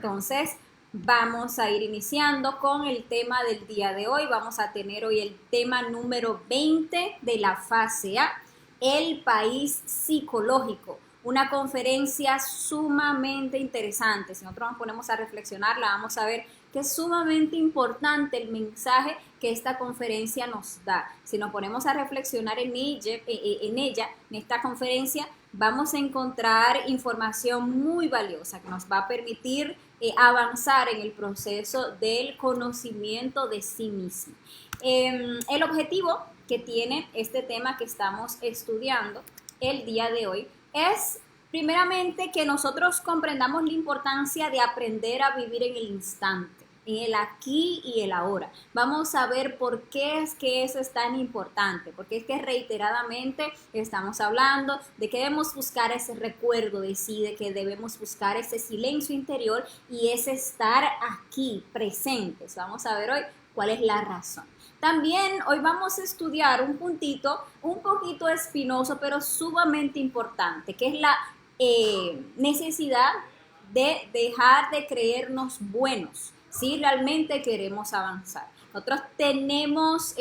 Entonces, vamos a ir iniciando con el tema del día de hoy. Vamos a tener hoy el tema número 20 de la fase A, el país psicológico. Una conferencia sumamente interesante. Si nosotros nos ponemos a reflexionar, la vamos a ver que es sumamente importante el mensaje que esta conferencia nos da. Si nos ponemos a reflexionar en esta conferencia, vamos a encontrar información muy valiosa que nos va a permitir avanzar en el proceso del conocimiento de sí mismo. El objetivo que tiene este tema que estamos estudiando el día de hoy es primeramente que nosotros comprendamos la importancia de aprender a vivir en el instante, en el aquí y el ahora. Vamos a ver por qué es que eso es tan importante, porque es que reiteradamente estamos hablando de que debemos buscar ese recuerdo de sí, de que debemos buscar ese silencio interior y ese estar aquí, presentes. Vamos a ver hoy cuál es la razón. También hoy vamos a estudiar un puntito un poquito espinoso, pero sumamente importante, que es la necesidad de dejar de creernos buenos si realmente queremos avanzar. Nosotros tenemos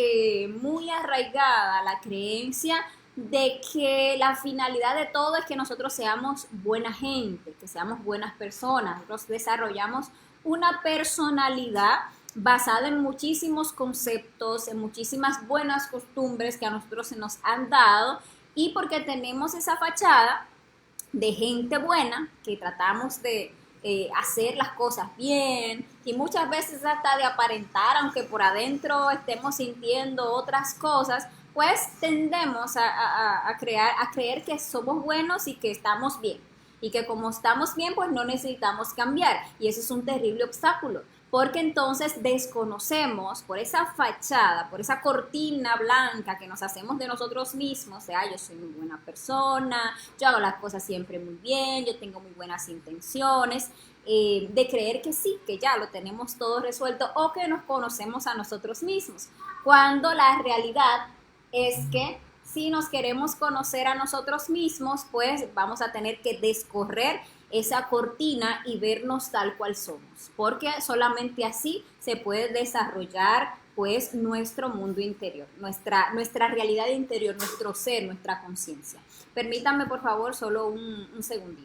muy arraigada la creencia de que la finalidad de todo es que nosotros seamos buena gente, que seamos buenas personas. Nosotros desarrollamos una personalidad basada en muchísimos conceptos, en muchísimas buenas costumbres que a nosotros se nos han dado, y porque tenemos esa fachada de gente buena, que tratamos de hacer las cosas bien y muchas veces hasta de aparentar, aunque por adentro estemos sintiendo otras cosas, pues tendemos a creer que somos buenos y que estamos bien. Y que como estamos bien, pues no necesitamos cambiar. Y eso es un terrible obstáculo, porque entonces desconocemos por esa fachada, por esa cortina blanca que nos hacemos de nosotros mismos, o sea, yo soy muy buena persona, yo hago las cosas siempre muy bien, yo tengo muy buenas intenciones, de creer que sí, que ya lo tenemos todo resuelto o que nos conocemos a nosotros mismos, cuando la realidad es que si nos queremos conocer a nosotros mismos, pues vamos a tener que descorrer esa cortina y vernos tal cual somos, porque solamente así se puede desarrollar pues nuestro mundo interior, nuestra realidad interior, nuestro ser, nuestra conciencia. Permítanme por favor solo un segundito.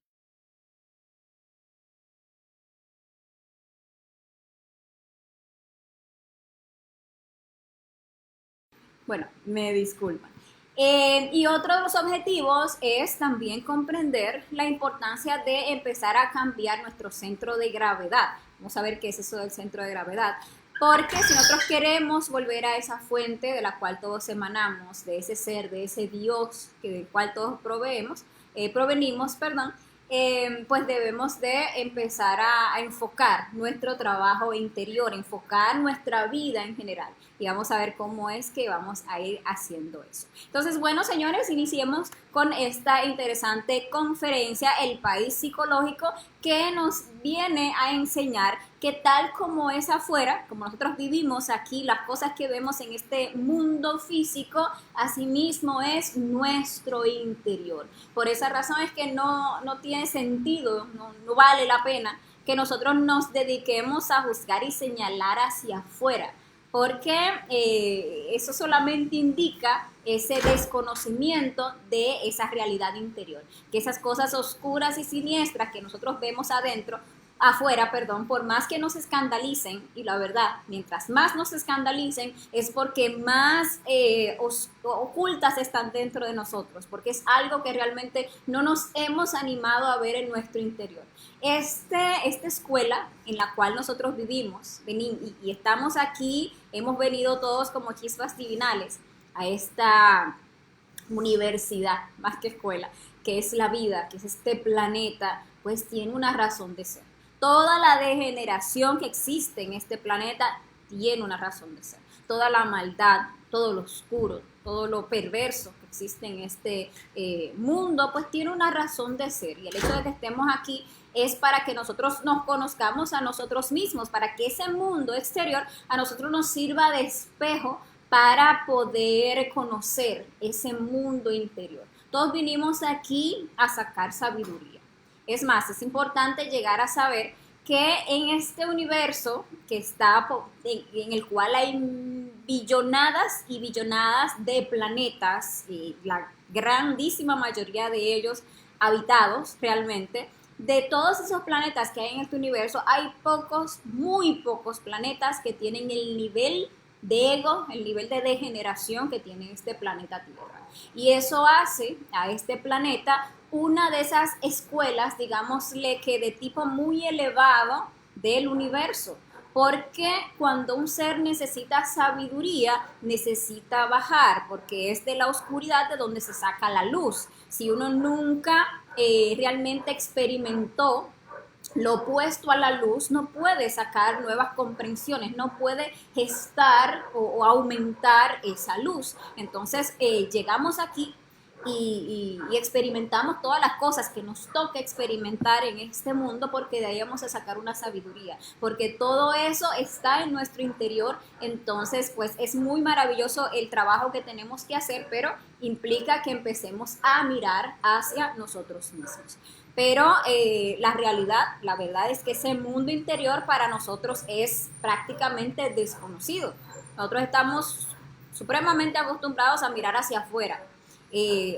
Bueno, me disculpan. Y otro de los objetivos es también comprender la importancia de empezar a cambiar nuestro centro de gravedad. Vamos a ver qué es eso del centro de gravedad. Porque si nosotros queremos volver a esa fuente de la cual todos emanamos, de ese ser, de ese Dios del cual todos provenimos, pues debemos de empezar a enfocar nuestro trabajo interior, enfocar nuestra vida en general. Y vamos a ver cómo es que vamos a ir haciendo eso. Entonces, bueno, señores, iniciemos con esta interesante conferencia, El País Psicológico, que nos viene a enseñar que tal como es afuera, como nosotros vivimos aquí, las cosas que vemos en este mundo físico, asimismo es nuestro interior. Por esa razón es que no tiene sentido, no vale la pena que nosotros nos dediquemos a juzgar y señalar hacia afuera, porque eso solamente indica ese desconocimiento de esa realidad interior, que esas cosas oscuras y siniestras que nosotros vemos afuera, por más que nos escandalicen, y la verdad, mientras más nos escandalicen, es porque más ocultas están dentro de nosotros, porque es algo que realmente no nos hemos animado a ver en nuestro interior. Esta escuela en la cual nosotros vivimos y estamos aquí, hemos venido todos como chispas divinales a esta universidad, más que escuela, que es la vida, que es este planeta, pues tiene una razón de ser. Toda la degeneración que existe en este planeta tiene una razón de ser. Toda la maldad, todo lo oscuro, todo lo perverso que existe en este mundo, pues tiene una razón de ser. Y el hecho de que estemos aquí es para que nosotros nos conozcamos a nosotros mismos, para que ese mundo exterior a nosotros nos sirva de espejo para poder conocer ese mundo interior. Todos vinimos aquí a sacar sabiduría. Es más, es importante llegar a saber que en este universo que está en el cual hay billonadas y billonadas de planetas, y la grandísima mayoría de ellos habitados realmente, de todos esos planetas que hay en este universo, hay pocos, muy pocos planetas que tienen el nivel de ego, el nivel de degeneración que tiene este planeta Tierra. Y eso hace a este planeta una de esas escuelas, digámosle que de tipo muy elevado del universo. Porque cuando un ser necesita sabiduría, necesita bajar, porque es de la oscuridad de donde se saca la luz. Si uno nunca realmente experimentó lo opuesto a la luz, no puede sacar nuevas comprensiones, no puede gestar o aumentar esa luz. Entonces llegamos aquí y experimentamos todas las cosas que nos toca experimentar en este mundo, porque de ahí vamos a sacar una sabiduría, porque todo eso está en nuestro interior. Entonces pues es muy maravilloso el trabajo que tenemos que hacer, pero implica que empecemos a mirar hacia nosotros mismos. Pero la verdad es que ese mundo interior para nosotros es prácticamente desconocido. Nosotros estamos supremamente acostumbrados a mirar hacia afuera.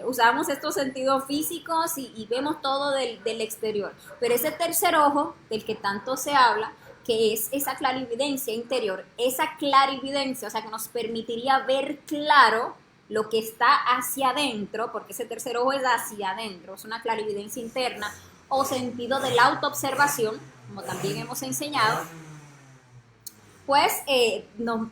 Usamos estos sentidos físicos y vemos todo del exterior. Pero ese tercer ojo del que tanto se habla, que es esa clarividencia interior, esa clarividencia, o sea, que nos permitiría ver claro lo que está hacia adentro, porque ese tercer ojo es hacia adentro, es una clarividencia interna o sentido de la autoobservación, como también hemos enseñado, pues es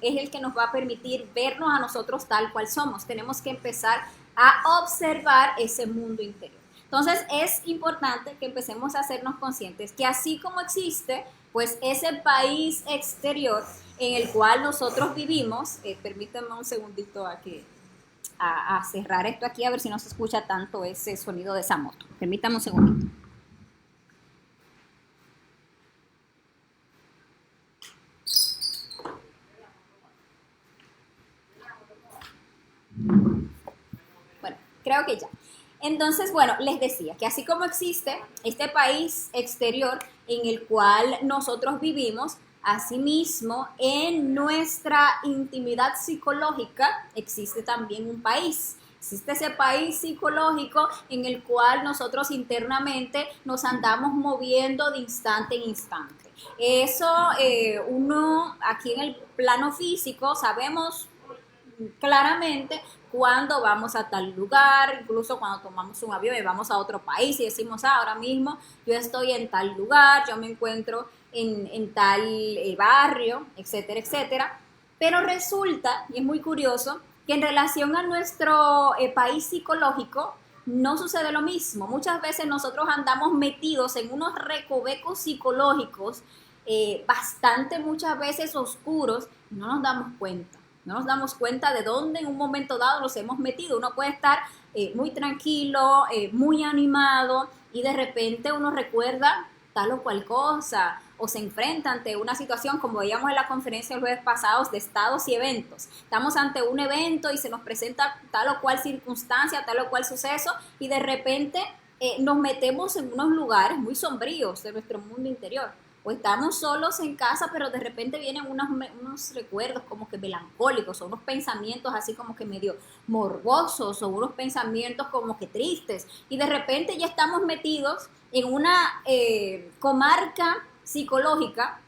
el que nos va a permitir vernos a nosotros tal cual somos. Tenemos que empezar a observar ese mundo interior. Entonces es importante que empecemos a hacernos conscientes que así como existe pues ese país exterior en el cual nosotros vivimos, permítanme un segundito aquí a cerrar esto aquí, a ver si no se escucha tanto ese sonido de esa moto. Permítame un segundito. Bueno, creo que ya. Entonces, bueno, les decía que así como existe este país exterior en el cual nosotros vivimos, asimismo, en nuestra intimidad psicológica existe también un país. Existe ese país psicológico en el cual nosotros internamente nos andamos moviendo de instante en instante. Eso uno aquí en el plano físico sabemos claramente cuando vamos a tal lugar, incluso cuando tomamos un avión y vamos a otro país y decimos, ahora mismo yo estoy en tal lugar, yo me encuentro en tal barrio, etcétera, etcétera. Pero resulta, y es muy curioso, que en relación a nuestro país psicológico no sucede lo mismo. Muchas veces nosotros andamos metidos en unos recovecos psicológicos bastante muchas veces oscuros y no nos damos cuenta. No nos damos cuenta de dónde en un momento dado nos hemos metido. Uno puede estar muy tranquilo, muy animado y de repente uno recuerda tal o cual cosa o se enfrenta ante una situación como veíamos en la conferencia el jueves pasado de estados y eventos. Estamos ante un evento y se nos presenta tal o cual circunstancia, tal o cual suceso y de repente nos metemos en unos lugares muy sombríos de nuestro mundo interior. O estamos solos en casa, pero de repente vienen unos recuerdos como que melancólicos, o unos pensamientos así como que medio morbosos, o unos pensamientos como que tristes, y de repente ya estamos metidos en una comarca psicológica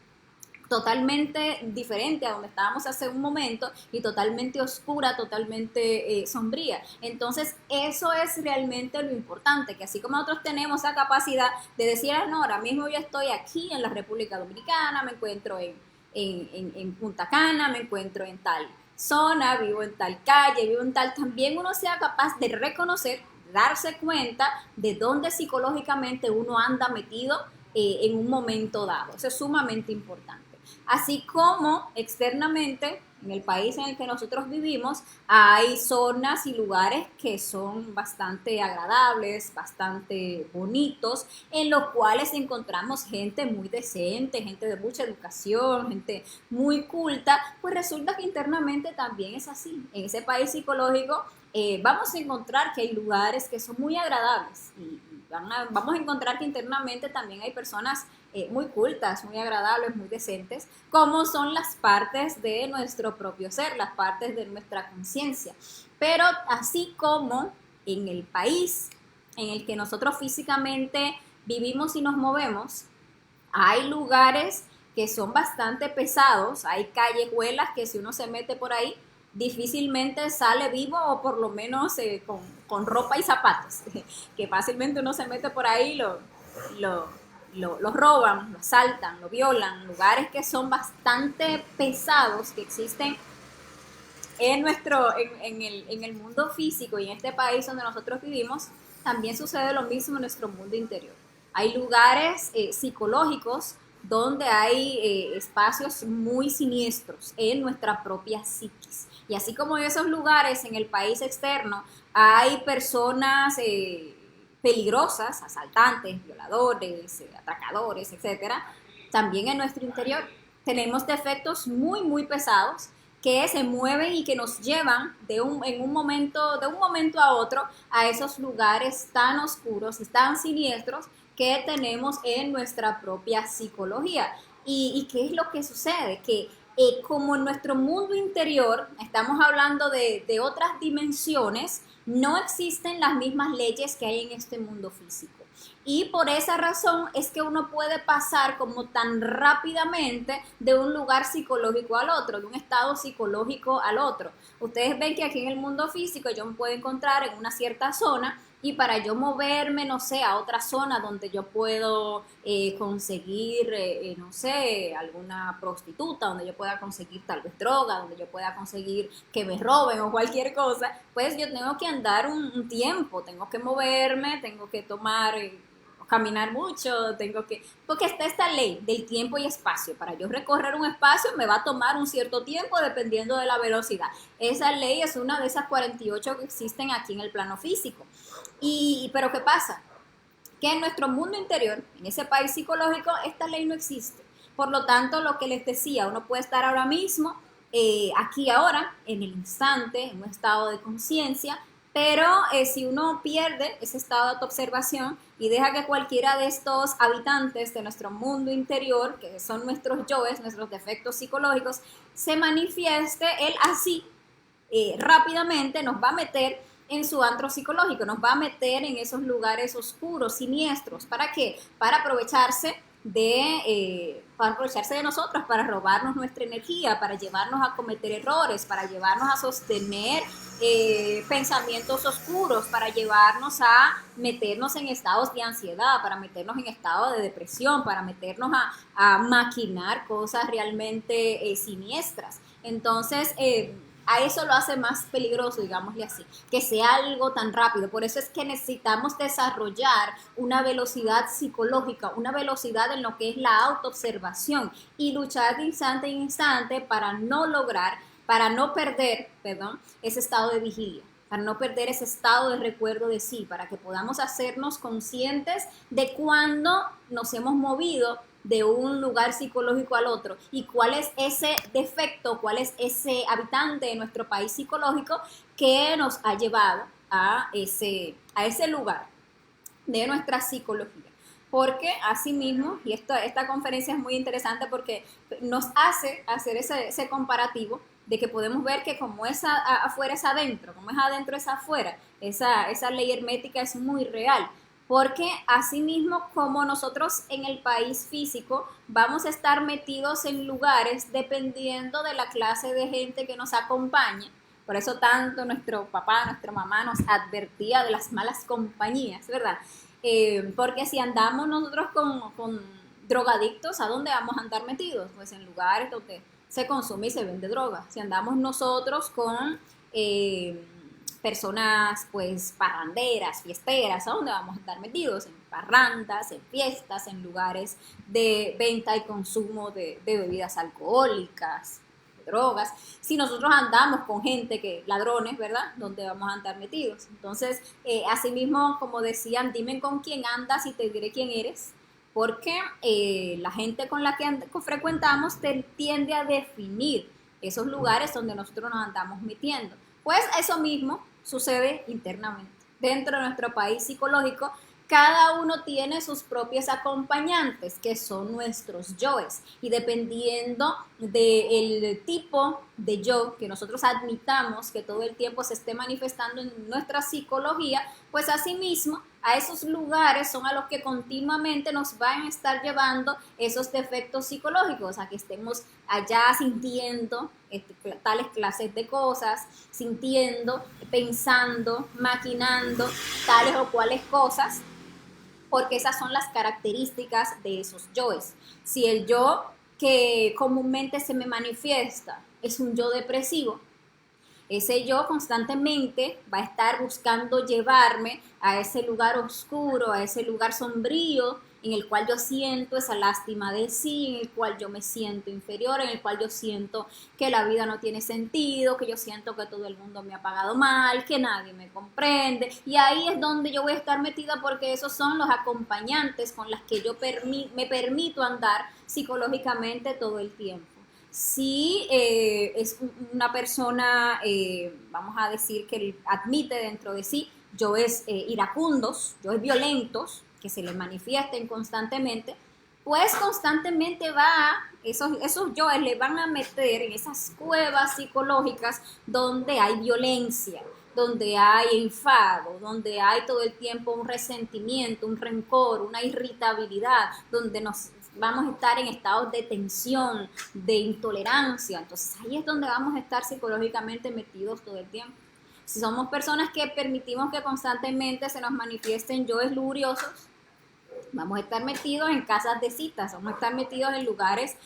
totalmente diferente a donde estábamos hace un momento y totalmente oscura, totalmente sombría. Entonces eso es realmente lo importante, que así como nosotros tenemos esa capacidad de decir, no, ahora mismo yo estoy aquí en la República Dominicana, me encuentro en Punta Cana, me encuentro en tal zona, vivo en tal calle, vivo en tal, también uno sea capaz de reconocer, darse cuenta de dónde psicológicamente uno anda metido en un momento dado. Eso es sumamente importante. Así como externamente, en el país en el que nosotros vivimos, hay zonas y lugares que son bastante agradables, bastante bonitos, en los cuales encontramos gente muy decente, gente de mucha educación, gente muy culta. Pues resulta que internamente también es así. En ese país psicológico vamos a encontrar que hay lugares que son muy agradables y vamos a encontrar que internamente también hay personas muy cultas, muy agradables, muy decentes, como son las partes de nuestro propio ser, las partes de nuestra conciencia. Pero así como en el país en el que nosotros físicamente vivimos y nos movemos, hay lugares que son bastante pesados, hay callejuelas que si uno se mete por ahí, difícilmente sale vivo o por lo menos con ropa y zapatos, que fácilmente uno se mete por ahí, lo, lo roban, lo asaltan, lo violan, lugares que son bastante pesados, que existen en el mundo físico y en este país donde nosotros vivimos, también sucede lo mismo en nuestro mundo interior. Hay lugares psicológicos donde hay espacios muy siniestros en nuestra propia psiquis. Y así como en esos lugares en el país externo hay personas peligrosas, asaltantes, violadores, atracadores, etcétera, también en nuestro interior tenemos defectos muy, muy pesados que se mueven y que nos llevan de un momento a otro a esos lugares tan oscuros y tan siniestros que tenemos en nuestra propia psicología. ¿Y qué es lo que sucede? Que como en nuestro mundo interior, estamos hablando de otras dimensiones, no existen las mismas leyes que hay en este mundo físico. Y por esa razón es que uno puede pasar como tan rápidamente de un lugar psicológico al otro, de un estado psicológico al otro. Ustedes ven que aquí en el mundo físico yo me puedo encontrar en una cierta zona y para yo moverme, no sé, a otra zona donde yo puedo conseguir, no sé, alguna prostituta, donde yo pueda conseguir tal vez droga, donde yo pueda conseguir que me roben o cualquier cosa, pues yo tengo que andar un tiempo, tengo que moverme, tengo que tomar caminar mucho, porque está esta ley del tiempo y espacio. Para yo recorrer un espacio me va a tomar un cierto tiempo dependiendo de la velocidad. Esa ley es una de esas 48 que existen aquí en el plano físico. Pero ¿qué pasa? Que en nuestro mundo interior, en ese país psicológico, esta ley no existe. Por lo tanto, lo que les decía, uno puede estar ahora mismo, aquí ahora, en el instante, en un estado de conciencia, pero si uno pierde ese estado de autoobservación y deja que cualquiera de estos habitantes de nuestro mundo interior, que son nuestros yoes, nuestros defectos psicológicos, se manifieste, él así rápidamente nos va a meter en su antro psicológico, nos va a meter en esos lugares oscuros, siniestros. ¿Para qué? Para aprovecharse de nosotros, para robarnos nuestra energía, para llevarnos a cometer errores, para llevarnos a sostener pensamientos oscuros, para llevarnos a meternos en estados de ansiedad, para meternos en estados de depresión, para meternos a maquinar cosas realmente siniestras. Entonces, a eso lo hace más peligroso, digámosle así, que sea algo tan rápido. Por eso es que necesitamos desarrollar una velocidad psicológica, una velocidad en lo que es la autoobservación y luchar de instante en instante para no perder, perdón, ese estado de vigilia, para no perder ese estado de recuerdo de sí, para que podamos hacernos conscientes de cuándo nos hemos movido de un lugar psicológico al otro y cuál es ese defecto, cuál es ese habitante de nuestro país psicológico que nos ha llevado a ese lugar de nuestra psicología. Porque asimismo, y esta conferencia es muy interesante porque nos hace hacer ese comparativo de que podemos ver que como es afuera es adentro, como es adentro es afuera, esa ley hermética es muy real. Porque asimismo, como nosotros en el país físico vamos a estar metidos en lugares dependiendo de la clase de gente que nos acompaña. Por eso tanto nuestro papá, nuestra mamá nos advertía de las malas compañías, ¿verdad? Porque si andamos nosotros con drogadictos, ¿a dónde vamos a andar metidos? Pues en lugares donde se consume y se vende droga. Si andamos nosotros con personas pues parranderas, fiesteras, ¿a dónde vamos a estar metidos? En parrandas, en fiestas, en lugares de venta y consumo de bebidas alcohólicas, de drogas. Si nosotros andamos con gente ladrones, ¿verdad? ¿Dónde vamos a andar metidos? Entonces, asimismo, como decían, dime con quién andas y te diré quién eres, porque la gente con la que frecuentamos tiende a definir esos lugares donde nosotros nos andamos metiendo. Pues eso mismo sucede internamente, dentro de nuestro país psicológico, cada uno tiene sus propios acompañantes, que son nuestros yoes. Y dependiendo del tipo de yo que nosotros admitamos que todo el tiempo se esté manifestando en nuestra psicología, pues asimismo a esos lugares son a los que continuamente nos van a estar llevando esos defectos psicológicos, a que estemos allá sintiendo tales clases de cosas, sintiendo, pensando, maquinando tales o cuales cosas, porque esas son las características de esos yoes. Si el yo que comúnmente se me manifiesta es un yo depresivo, ese yo constantemente va a estar buscando llevarme a ese lugar oscuro, a ese lugar sombrío, en el cual yo siento esa lástima de sí, en el cual yo me siento inferior, en el cual yo siento que la vida no tiene sentido, que yo siento que todo el mundo me ha pagado mal, que nadie me comprende. Y ahí es donde yo voy a estar metida, porque esos son los acompañantes con los que yo me permito andar psicológicamente todo el tiempo. Si es una persona, vamos a decir, que admite dentro de sí yoes iracundos, yoes violentos, que se le manifiesten constantemente, pues constantemente esos yoes le van a meter en esas cuevas psicológicas donde hay violencia, donde hay enfado, donde hay todo el tiempo un resentimiento, un rencor, una irritabilidad, donde nos vamos a estar en estados de tensión, de intolerancia. Entonces ahí es donde vamos a estar psicológicamente metidos todo el tiempo. Si somos personas que permitimos que constantemente se nos manifiesten yoes lujuriosos, vamos a estar metidos en casas de citas, vamos a estar metidos en lugares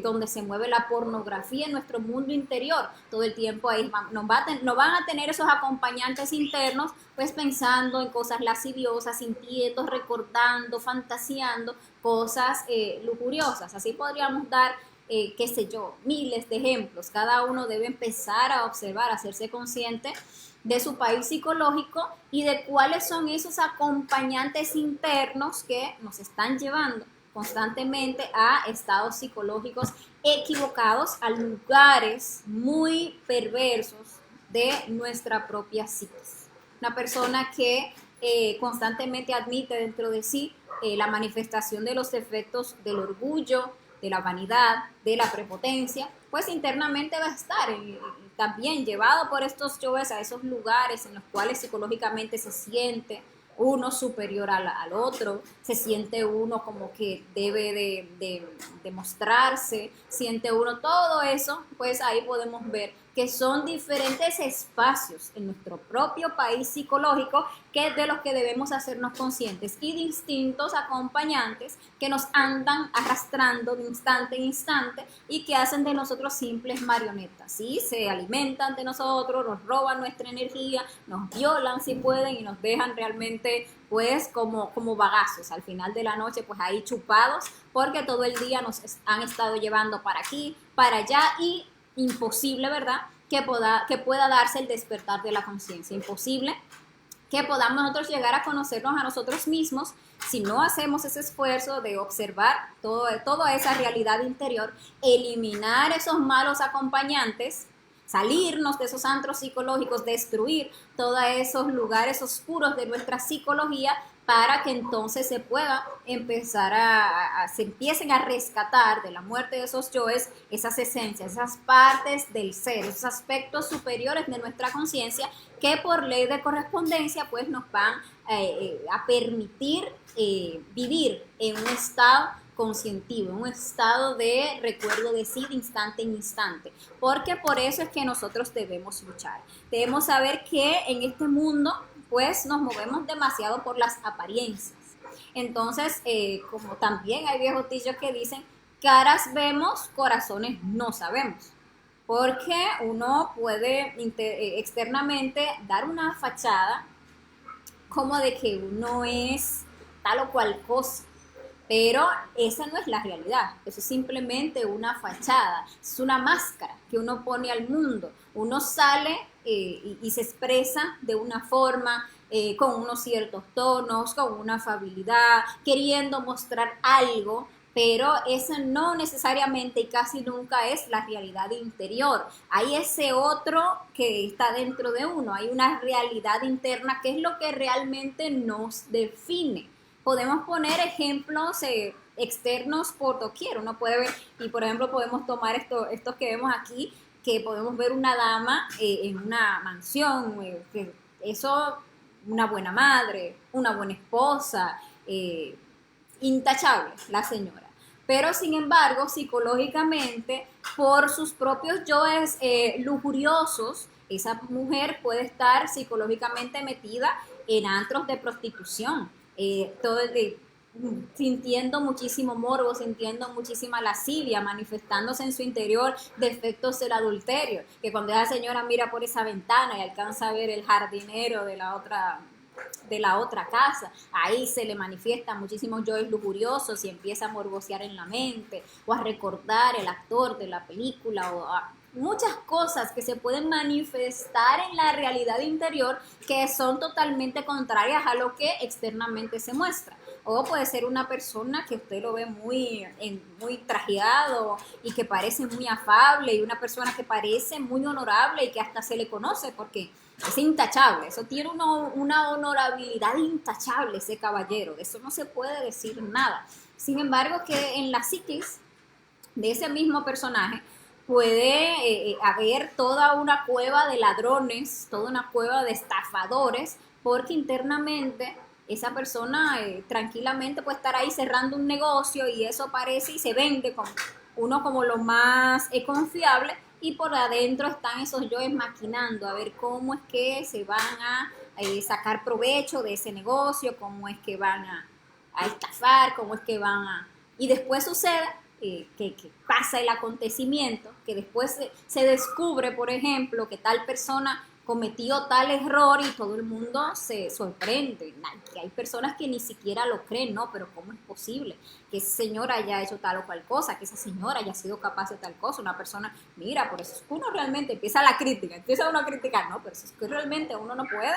donde se mueve la pornografía en nuestro mundo interior. Todo el tiempo ahí nos van a tener esos acompañantes internos, pues pensando en cosas lasciviosas, sintiendo, recordando, fantaseando cosas lujuriosas. Así podríamos dar, qué sé yo, miles de ejemplos. Cada uno debe empezar a observar, a hacerse consciente de su país psicológico y de cuáles son esos acompañantes internos que nos están llevando constantemente a estados psicológicos equivocados, a lugares muy perversos de nuestra propia psiquis. Una persona que constantemente admite dentro de sí la manifestación de los efectos del orgullo, de la vanidad, de la prepotencia, pues internamente va a estar también llevado por estos yoes a esos lugares en los cuales psicológicamente se siente uno superior al otro, se siente uno como que debe de mostrarse, siente uno todo eso, pues ahí podemos ver que son diferentes espacios en nuestro propio país psicológico que de los que debemos hacernos conscientes, y distintos acompañantes que nos andan arrastrando de instante en instante y que hacen de nosotros simples marionetas, ¿sí? Se alimentan de nosotros, nos roban nuestra energía, nos violan si pueden y nos dejan realmente pues como bagazos al final de la noche, pues ahí chupados, porque todo el día nos han estado llevando para aquí, para allá, y imposible, ¿verdad?, que pueda darse el despertar de la conciencia. Imposible que podamos nosotros llegar a conocernos a nosotros mismos si no hacemos ese esfuerzo de observar toda esa realidad interior, eliminar esos malos acompañantes, salirnos de esos antros psicológicos, destruir todos esos lugares oscuros de nuestra psicología, para que entonces se pueda empezar se empiecen a rescatar de la muerte de esos yoes esas esencias, esas partes del ser, esos aspectos superiores de nuestra conciencia que por ley de correspondencia pues nos van a permitir vivir en un estado conscientivo, en un estado de recuerdo de sí de instante en instante, porque por eso es que nosotros debemos luchar. Debemos saber que en este mundo pues nos movemos demasiado por las apariencias. Entonces, como también hay viejos dichos que dicen, caras vemos, corazones no sabemos. Porque uno puede externamente dar una fachada como de que uno es tal o cual cosa, pero esa no es la realidad. Eso es simplemente una fachada, es una máscara que uno pone al mundo. Uno sale y se expresa de una forma, con unos ciertos tonos, con una afabilidad, queriendo mostrar algo, pero eso no necesariamente y casi nunca es la realidad interior. Hay ese otro que está dentro de uno, hay una realidad interna que es lo que realmente nos define. Podemos poner ejemplos externos por doquier, uno puede ver, y por ejemplo podemos tomar estos que vemos aquí, que podemos ver una dama en una mansión, que eso, una buena madre, una buena esposa, intachable la señora. Pero sin embargo, psicológicamente, por sus propios yoes lujuriosos, esa mujer puede estar psicológicamente metida en antros de prostitución, sintiendo muchísimo morbo, sintiendo muchísima lascivia, manifestándose en su interior defectos del adulterio, que cuando esa señora mira por esa ventana y alcanza a ver el jardinero de la otra casa, ahí se le manifiestan muchísimos yoes lujuriosos y empieza a morbosear en la mente o a recordar el actor de la película o a muchas cosas que se pueden manifestar en la realidad interior que son totalmente contrarias a lo que externamente se muestra. O puede ser una persona que usted lo ve muy trajeado y que parece muy afable, y una persona que parece muy honorable y que hasta se le conoce porque es intachable. Eso tiene una honorabilidad intachable, ese caballero. De eso no se puede decir nada. Sin embargo, que en la psiquis de ese mismo personaje puede haber toda una cueva de ladrones, toda una cueva de estafadores, porque internamente esa persona tranquilamente puede estar ahí cerrando un negocio y eso parece y se vende como uno como lo más confiable, y por adentro están esos yoes maquinando a ver cómo es que se van a sacar provecho de ese negocio, cómo es que van a estafar, cómo es que van a... Y después sucede que pasa el acontecimiento, que después se descubre, por ejemplo, que tal persona cometió tal error y todo el mundo se sorprende, que hay personas que ni siquiera lo creen, ¿no? Pero ¿cómo es posible que esa señora haya hecho tal o cual cosa, que esa señora haya sido capaz de tal cosa? Una persona, mira, por eso es que uno realmente empieza uno a criticar, ¿no? Pero eso es que realmente uno no puede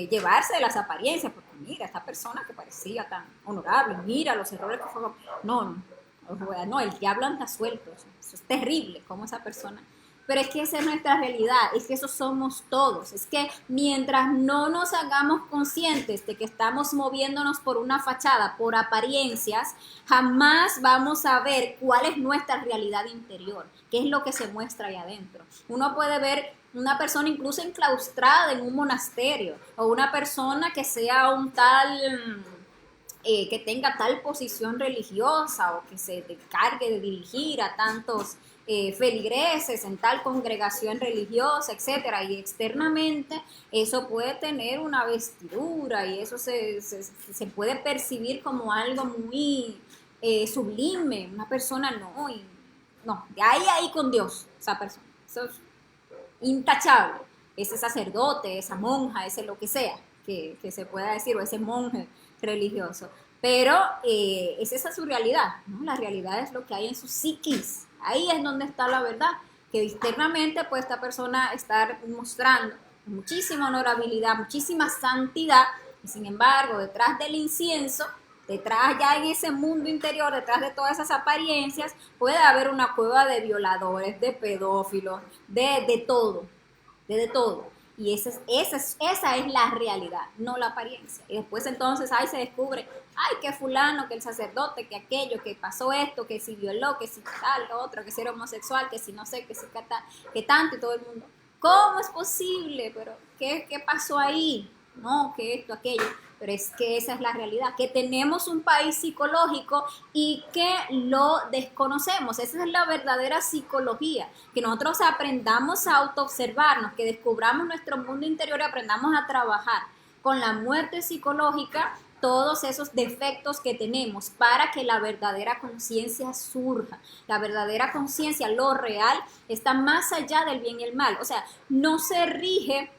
llevarse de las apariencias, porque mira, esta persona que parecía tan honorable, mira los errores que fue, no, el diablo anda suelto, eso es terrible, como esa persona. Pero es que esa es nuestra realidad, es que eso somos todos, es que mientras no nos hagamos conscientes de que estamos moviéndonos por una fachada, por apariencias, jamás vamos a ver cuál es nuestra realidad interior, qué es lo que se muestra ahí adentro. Uno puede ver una persona incluso enclaustrada en un monasterio, o una persona que sea un tal... que tenga tal posición religiosa o que se encargue de dirigir a tantos feligreses en tal congregación religiosa, etcétera, y externamente eso puede tener una vestidura y eso se puede percibir como algo muy sublime, una persona no, de ahí con Dios, esa persona, eso es intachable, ese sacerdote, esa monja, ese lo que sea que se pueda decir, o ese monje religioso. Pero es esa su realidad, ¿no? La realidad es lo que hay en su psiquis. Ahí es donde está la verdad, que externamente puede esta persona estar mostrando muchísima honorabilidad, muchísima santidad, y sin embargo, detrás del incienso, detrás ya en ese mundo interior, detrás de todas esas apariencias, puede haber una cueva de violadores, de pedófilos, de todo, de todo. Y esa es la realidad, no la apariencia. Y después entonces ahí se descubre, ay, que fulano, que el sacerdote, que aquello, que pasó esto, que si violó, que si tal, lo otro, que si era homosexual, que si no sé, que si que tanto, y todo el mundo. ¿Cómo es posible? ¿Pero qué pasó ahí? No, que esto, aquello. Pero es que esa es la realidad, que tenemos un país psicológico y que lo desconocemos. Esa es la verdadera psicología, que nosotros aprendamos a autoobservarnos, que descubramos nuestro mundo interior y aprendamos a trabajar con la muerte psicológica todos esos defectos que tenemos para que la verdadera conciencia surja. La verdadera conciencia, lo real, está más allá del bien y el mal. O sea, no se rige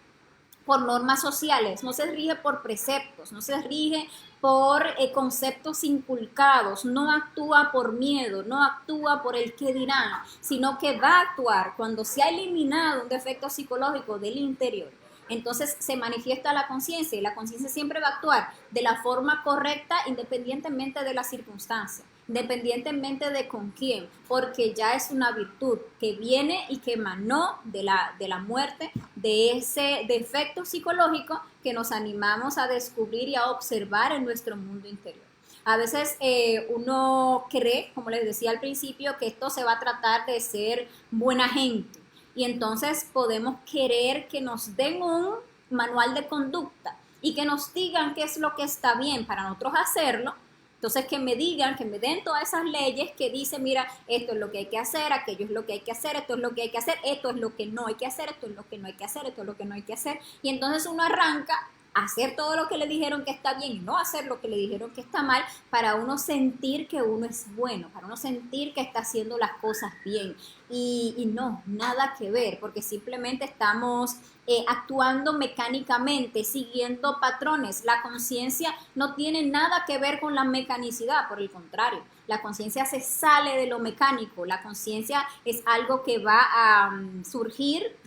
por normas sociales, no se rige por preceptos, no se rige por conceptos inculcados, no actúa por miedo, no actúa por el qué dirán, sino que va a actuar cuando se ha eliminado un defecto psicológico del interior. Entonces se manifiesta la conciencia, y la conciencia siempre va a actuar de la forma correcta independientemente de las circunstancias. independientemente de con quién, porque ya es una virtud que viene y que emanó de la muerte, de ese defecto psicológico que nos animamos a descubrir y a observar en nuestro mundo interior. A veces uno cree, como les decía al principio, que esto se va a tratar de ser buena gente y entonces podemos querer que nos den un manual de conducta y que nos digan qué es lo que está bien para nosotros hacerlo. Entonces que me digan, que me den todas esas leyes que dicen, mira, esto es lo que hay que hacer, aquello es lo que hay que hacer, esto es lo que hay que hacer, esto es lo que no hay que hacer, esto es lo que no hay que hacer, esto es lo que no hay que hacer. Y entonces uno arranca a hacer todo lo que le dijeron que está bien y no hacer lo que le dijeron que está mal para uno sentir que uno es bueno, para uno sentir que está haciendo las cosas bien. Y no, nada que ver, porque simplemente estamos actuando mecánicamente, siguiendo patrones. La conciencia no tiene nada que ver con la mecanicidad, por el contrario, la conciencia se sale de lo mecánico, la conciencia es algo que va a surgir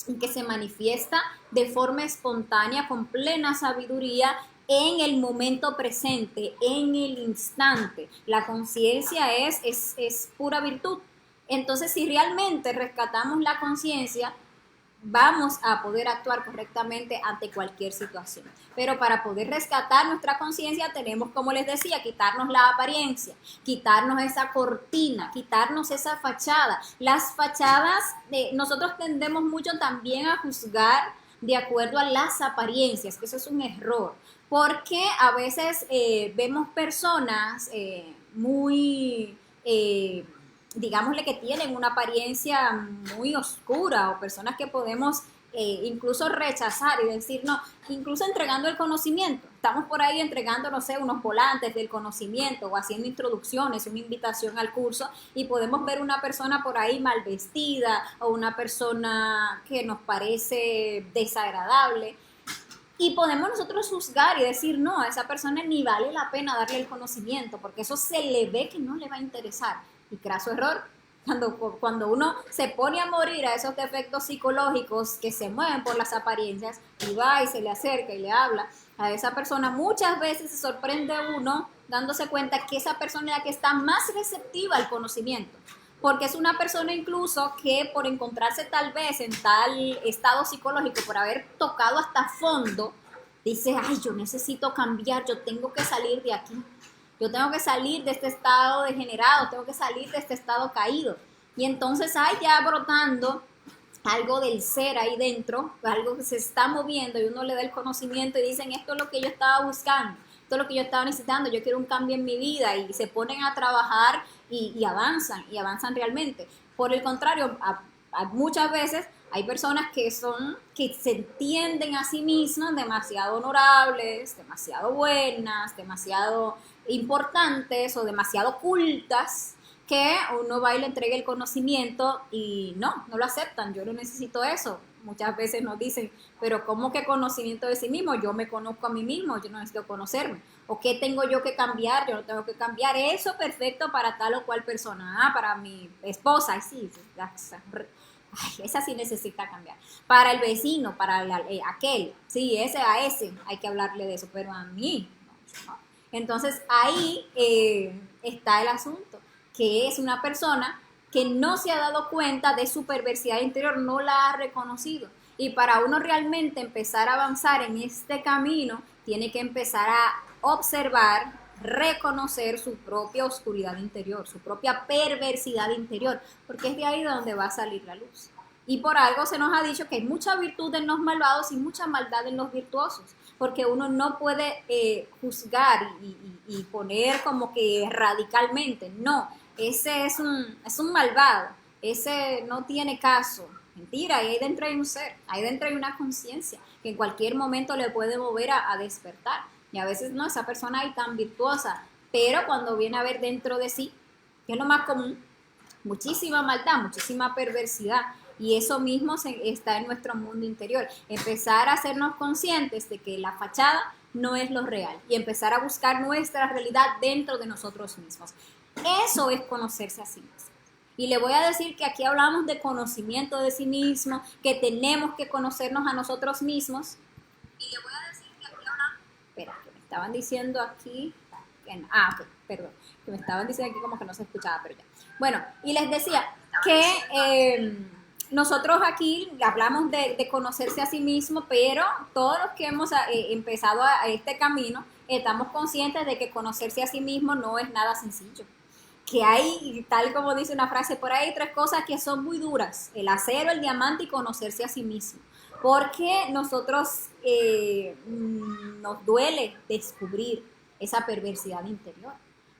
y que se manifiesta de forma espontánea, con plena sabiduría, en el momento presente, en el instante. La conciencia es pura virtud. Entonces, si realmente rescatamos la conciencia, vamos a poder actuar correctamente ante cualquier situación. Pero para poder rescatar nuestra conciencia tenemos, como les decía, quitarnos la apariencia, quitarnos esa cortina, quitarnos esa fachada. Las fachadas, nosotros tendemos mucho también a juzgar de acuerdo a las apariencias, que eso es un error, porque a veces vemos personas muy... digámosle que tienen una apariencia muy oscura o personas que podemos incluso rechazar y decir no, incluso entregando el conocimiento. Estamos por ahí entregando, no sé, unos volantes del conocimiento o haciendo introducciones, una invitación al curso y podemos ver una persona por ahí mal vestida o una persona que nos parece desagradable. Y podemos nosotros juzgar y decir, no, a esa persona ni vale la pena darle el conocimiento, porque eso se le ve que no le va a interesar. Y craso error, cuando uno se pone a morir a esos defectos psicológicos que se mueven por las apariencias y va y se le acerca y le habla a esa persona, muchas veces se sorprende uno dándose cuenta que esa persona es la que está más receptiva al conocimiento. Porque es una persona incluso que por encontrarse tal vez en tal estado psicológico, por haber tocado hasta fondo, dice, ay, yo necesito cambiar, yo tengo que salir de aquí. Yo tengo que salir de este estado degenerado, tengo que salir de este estado caído. Y entonces hay ya brotando algo del ser ahí dentro, algo que se está moviendo y uno le da el conocimiento y dicen, esto es lo que yo estaba buscando, esto es lo que yo estaba necesitando, yo quiero un cambio en mi vida y se ponen a trabajar y avanzan realmente. Por el contrario, muchas veces hay personas que se entienden a sí mismas demasiado honorables, demasiado buenas, demasiado importantes o demasiado cultas, que uno va y le entrega el conocimiento y no lo aceptan, yo no necesito eso. Muchas veces nos dicen, pero ¿cómo que conocimiento de sí mismo? Yo me conozco a mí mismo, yo no necesito conocerme. ¿O qué tengo yo que cambiar? Yo no tengo que cambiar eso perfecto para tal o cual persona. Para mi esposa, ay, sí, esa sí necesita cambiar. Para el vecino, para aquel, sí, a ese hay que hablarle de eso, pero a mí, no. Entonces ahí está el asunto, que es una persona que no se ha dado cuenta de su perversidad interior, no la ha reconocido. Y para uno realmente empezar a avanzar en este camino, tiene que empezar a observar, reconocer su propia oscuridad interior, su propia perversidad interior, porque es de ahí de donde va a salir la luz. Y por algo se nos ha dicho que hay mucha virtud en los malvados y mucha maldad en los virtuosos, porque uno no puede juzgar y poner como que radicalmente, no, ese es un malvado, ese no tiene caso. Mentira, ahí dentro hay un ser, ahí dentro hay una conciencia que en cualquier momento le puede mover a despertar. Y a veces no, esa persona es tan virtuosa, pero cuando viene a ver dentro de sí, que es lo más común, muchísima maldad, muchísima perversidad. Y eso mismo está en nuestro mundo interior. Empezar a hacernos conscientes de que la fachada no es lo real y empezar a buscar nuestra realidad dentro de nosotros mismos. Eso es conocerse a sí mismo. Y le voy a decir que aquí hablamos de conocimiento de sí mismo, que tenemos que conocernos a nosotros mismos. Y le voy a decir que aquí hablamos... Espera, que me estaban diciendo aquí... ok, perdón. que me estaban diciendo aquí como que no se escuchaba, pero ya. Bueno, y les decía que nosotros aquí hablamos de conocerse a sí mismo, pero todos los que hemos empezado a este camino, estamos conscientes de que conocerse a sí mismo no es nada sencillo. Que hay, tal como dice una frase por ahí, tres cosas que son muy duras: el acero, el diamante y conocerse a sí mismo. Porque nosotros nos duele descubrir esa perversidad interior.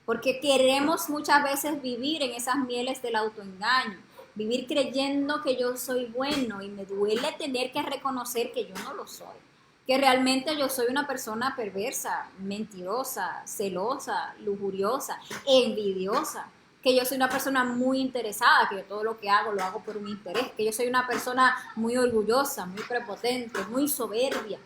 Porque queremos muchas veces vivir en esas mieles del autoengaño, vivir creyendo que yo soy bueno, y me duele tener que reconocer que yo no lo soy, que realmente yo soy una persona perversa, mentirosa, celosa, lujuriosa, envidiosa, que yo soy una persona muy interesada, que yo todo lo que hago lo hago por un interés, que yo soy una persona muy orgullosa, muy prepotente, muy soberbia,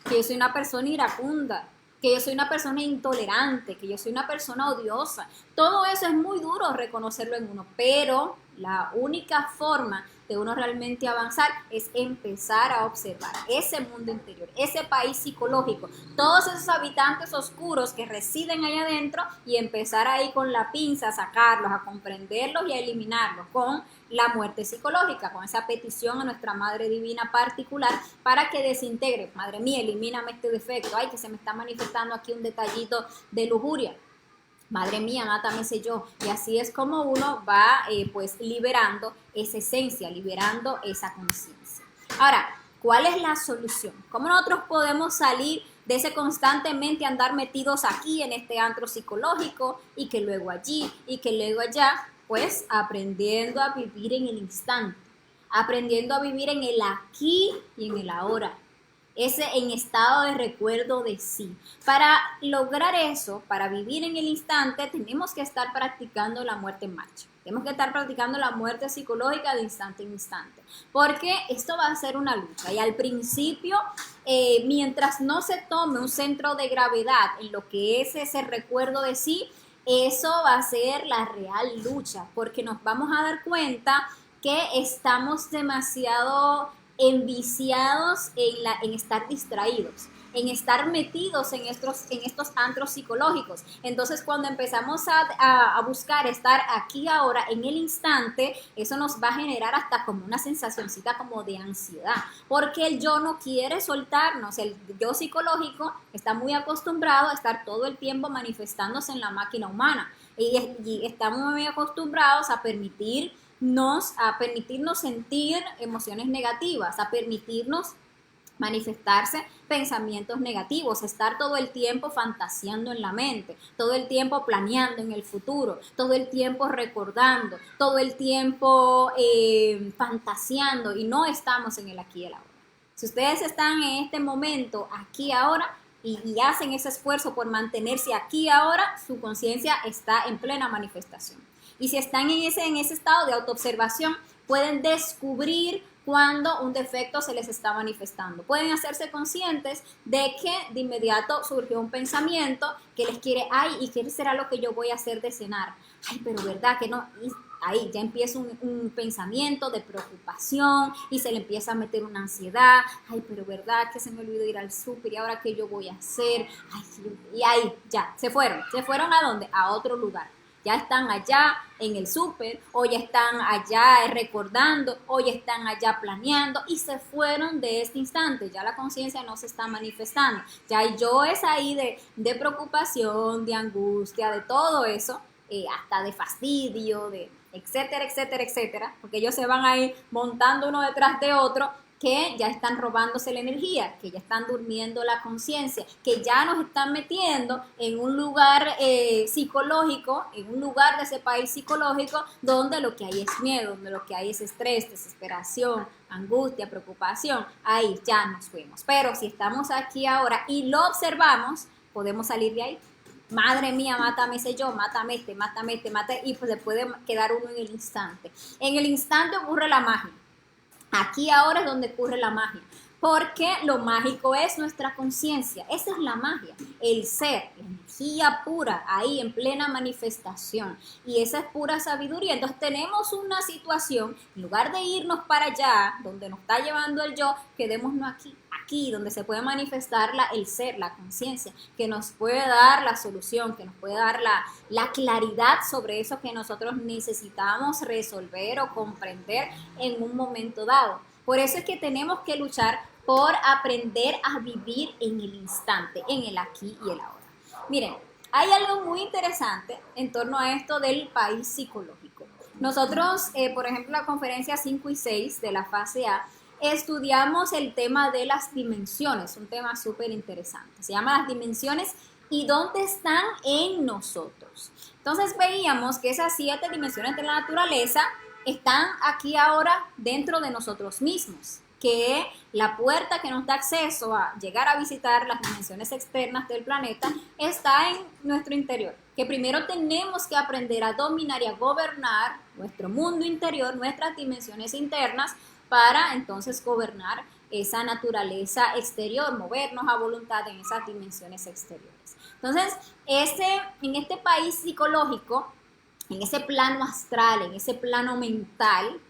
que yo soy una persona iracunda, que yo soy una persona intolerante, que yo soy una persona odiosa. Todo eso es muy duro reconocerlo en uno, pero la única forma de uno realmente avanzar es empezar a observar ese mundo interior, ese país psicológico, todos esos habitantes oscuros que residen ahí adentro, y empezar ahí con la pinza a sacarlos, a comprenderlos y a eliminarlos con la muerte psicológica, con esa petición a nuestra Madre Divina particular para que desintegre. Madre mía, elimíname este defecto, ay, que se me está manifestando aquí un detallito de lujuria. Madre mía, mátame ese yo. Y así es como uno va pues liberando esa esencia, liberando esa conciencia. Ahora, ¿cuál es la solución? ¿Cómo nosotros podemos salir de ese constantemente andar metidos aquí en este antro psicológico, y que luego allí y que luego allá? Pues aprendiendo a vivir en el instante, aprendiendo a vivir en el aquí y en el ahora, ese en estado de recuerdo de sí. Para lograr eso, para vivir en el instante, tenemos que estar practicando la muerte en marcha. Tenemos que estar practicando la muerte psicológica de instante en instante, porque esto va a ser una lucha. Y al principio, mientras no se tome un centro de gravedad en lo que es ese recuerdo de sí, eso va a ser la real lucha, porque nos vamos a dar cuenta que estamos demasiado enviciados en estar distraídos, en estar metidos en estos antros psicológicos. Entonces, cuando empezamos a buscar estar aquí ahora, en el instante, eso nos va a generar hasta como una sensacioncita como de ansiedad, porque el yo no quiere soltarnos. El yo psicológico está muy acostumbrado a estar todo el tiempo manifestándose en la máquina humana, y estamos muy acostumbrados a permitirnos sentir emociones negativas, a permitirnos manifestarse pensamientos negativos, estar todo el tiempo fantaseando en la mente, todo el tiempo planeando en el futuro, todo el tiempo recordando, todo el tiempo fantaseando, y no estamos en el aquí y el ahora. Si ustedes están en este momento, aquí ahora, y hacen ese esfuerzo por mantenerse aquí ahora, su conciencia está en plena manifestación. Y si están en ese estado de autoobservación, pueden descubrir cuando un defecto se les está manifestando. Pueden hacerse conscientes de que de inmediato surgió un pensamiento que les quiere, ay, ¿y qué será lo que yo voy a hacer de cenar? Ay, pero ¿verdad que no? Y ahí ya empieza un pensamiento de preocupación, y se le empieza a meter una ansiedad. Ay, pero ¿verdad que se me olvidó ir al súper? ¿Y ahora qué yo voy a hacer? Ay, y ahí ya, se fueron. ¿Se fueron a dónde? A otro lugar. Ya están allá en el súper, o ya están allá recordando, o ya están allá planeando, y se fueron de este instante. Ya la conciencia no se está manifestando. Ya el yo es ahí de preocupación, de angustia, de todo eso, hasta de fastidio, de etcétera, etcétera, etcétera, porque ellos se van a ir montando uno detrás de otro, que ya están robándose la energía, que ya están durmiendo la conciencia, que ya nos están metiendo en un lugar psicológico, en un lugar de ese país psicológico, donde lo que hay es miedo, donde lo que hay es estrés, desesperación, angustia, preocupación. Ahí ya nos fuimos. Pero si estamos aquí ahora y lo observamos, podemos salir de ahí. Madre mía, mátame ese yo, mátame este, y pues se puede quedar uno en el instante. En el instante ocurre la magia. Aquí ahora es donde ocurre la magia, porque lo mágico es nuestra conciencia. Esa es la magia, el ser, la energía pura, ahí en plena manifestación, y esa es pura sabiduría. Entonces tenemos una situación, en lugar de irnos para allá, donde nos está llevando el yo, quedémonos aquí aquí donde se puede manifestar el ser, la conciencia, que nos puede dar la solución, que nos puede dar la claridad sobre eso que nosotros necesitamos resolver o comprender en un momento dado. Por eso es que tenemos que luchar por aprender a vivir en el instante, en el aquí y el ahora. Miren, hay algo muy interesante en torno a esto del país psicológico. Nosotros, por ejemplo, la conferencia 5 y 6 de la fase A, estudiamos el tema de las dimensiones, un tema súper interesante. Se llama las dimensiones y dónde están en nosotros. Entonces veíamos que esas 7 dimensiones de la naturaleza están aquí ahora dentro de nosotros mismos, que la puerta que nos da acceso a llegar a visitar las dimensiones externas del planeta está en nuestro interior, que primero tenemos que aprender a dominar y a gobernar nuestro mundo interior, nuestras dimensiones internas, para entonces gobernar esa naturaleza exterior, movernos a voluntad en esas dimensiones exteriores. Entonces, en este país psicológico, en ese plano astral, en ese plano mental,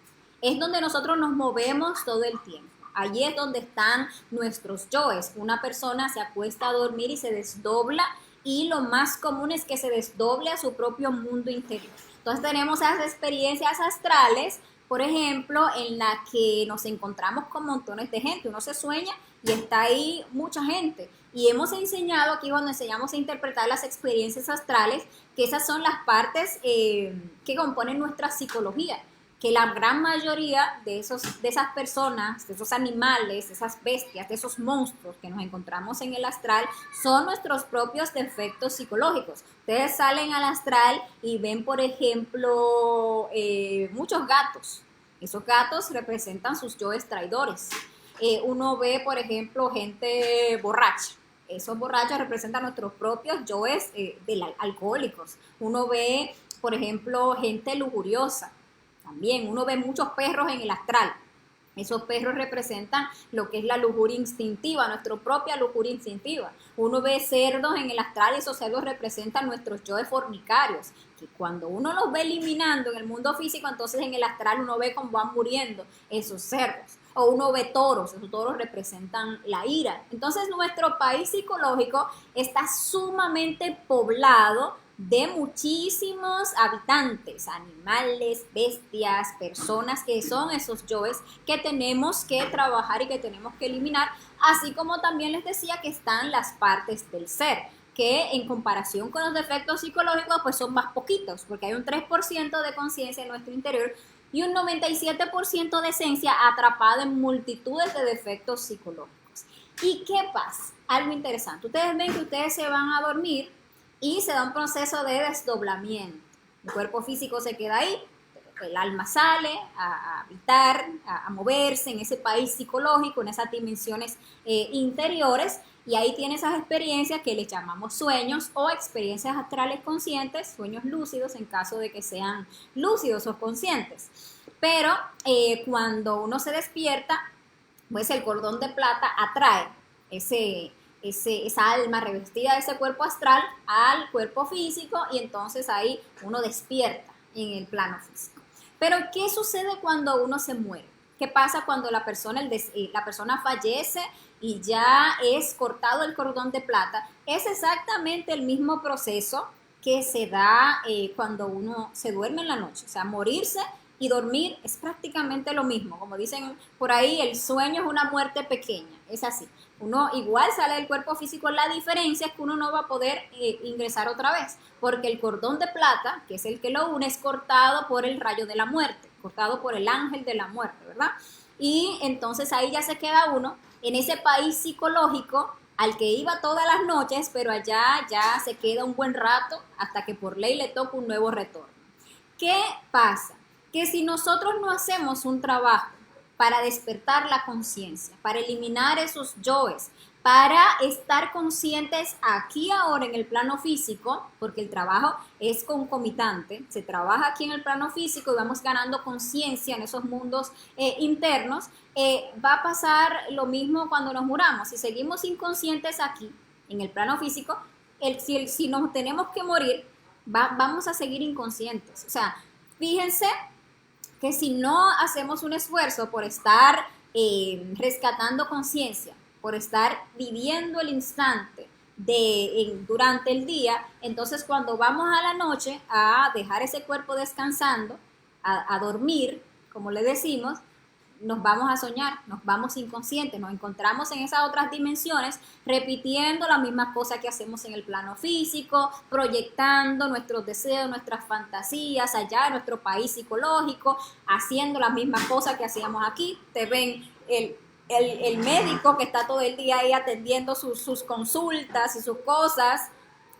es donde nosotros nos movemos todo el tiempo. Allí es donde están nuestros yoes. Una persona se acuesta a dormir y se desdobla, y lo más común es que se desdoble a su propio mundo interior. Entonces tenemos esas experiencias astrales, por ejemplo, en la que nos encontramos con montones de gente. Uno se sueña y está ahí mucha gente. Y hemos enseñado aquí, cuando enseñamos a interpretar las experiencias astrales, que esas son las partes que componen nuestra psicología, que la gran mayoría de esas personas, de esos animales, de esas bestias, de esos monstruos que nos encontramos en el astral, son nuestros propios defectos psicológicos. Ustedes salen al astral y ven, por ejemplo, muchos gatos. Esos gatos representan sus yoes traidores. Uno ve, por ejemplo, gente borracha. Esos borrachos representan nuestros propios yoes alcohólicos. Uno ve, por ejemplo, gente lujuriosa. También uno ve muchos perros en el astral. Esos perros representan lo que es la lujuria instintiva, nuestra propia lujuria instintiva. Uno ve cerdos en el astral y esos cerdos representan nuestros yoes fornicarios, que cuando uno los ve eliminando en el mundo físico, entonces en el astral uno ve cómo van muriendo esos cerdos. O uno ve toros, esos toros representan la ira. Entonces nuestro país psicológico está sumamente poblado de muchísimos habitantes, animales, bestias, personas, que son esos yoes que tenemos que trabajar y que tenemos que eliminar, así como también les decía que están las partes del ser, que en comparación con los defectos psicológicos pues son más poquitos, porque hay un 3% de conciencia en nuestro interior y un 97% de esencia atrapada en multitudes de defectos psicológicos. ¿Y qué pasa? Algo interesante. Ustedes ven que ustedes se van a dormir y se da un proceso de desdoblamiento. El cuerpo físico se queda ahí, el alma sale a habitar, a moverse en ese país psicológico, en esas dimensiones interiores, y ahí tiene esas experiencias que les llamamos sueños o experiencias astrales conscientes, sueños lúcidos en caso de que sean lúcidos o conscientes. Pero cuando uno se despierta, pues el cordón de plata atrae esa alma revestida de ese cuerpo astral al cuerpo físico, y entonces ahí uno despierta en el plano físico. Pero ¿qué sucede cuando uno se muere? ¿Qué pasa cuando la persona fallece y ya es cortado el cordón de plata? Es exactamente el mismo proceso que se da cuando uno se duerme en la noche. O sea, morirse y dormir es prácticamente lo mismo. Como dicen por ahí, el sueño es una muerte pequeña. Es así. Uno igual sale del cuerpo físico, la diferencia es que uno no va a poder ingresar otra vez, porque el cordón de plata, que es el que lo une, es cortado por el rayo de la muerte, cortado por el ángel de la muerte, ¿verdad? Y entonces ahí ya se queda uno en ese país psicológico al que iba todas las noches, pero allá ya se queda un buen rato hasta que por ley le toca un nuevo retorno. ¿Qué pasa? Que si nosotros no hacemos un trabajo para despertar la conciencia, para eliminar esos yoes, para estar conscientes aquí ahora en el plano físico, porque el trabajo es concomitante, se trabaja aquí en el plano físico y vamos ganando conciencia en esos mundos internos, va a pasar lo mismo cuando nos muramos. Si seguimos inconscientes aquí, en el plano físico, si nos tenemos que morir, vamos a seguir inconscientes. O sea, fíjense que si no hacemos un esfuerzo por estar rescatando conciencia por estar viviendo el instante durante el día. Entonces cuando vamos a la noche a dejar ese cuerpo descansando, a dormir, como le decimos, nos vamos a soñar, nos vamos inconscientes, nos encontramos en esas otras dimensiones repitiendo las mismas cosas que hacemos en el plano físico, proyectando nuestros deseos, nuestras fantasías allá en nuestro país psicológico, haciendo las mismas cosas que hacíamos aquí. Te ven el médico que está todo el día ahí atendiendo sus consultas y sus cosas,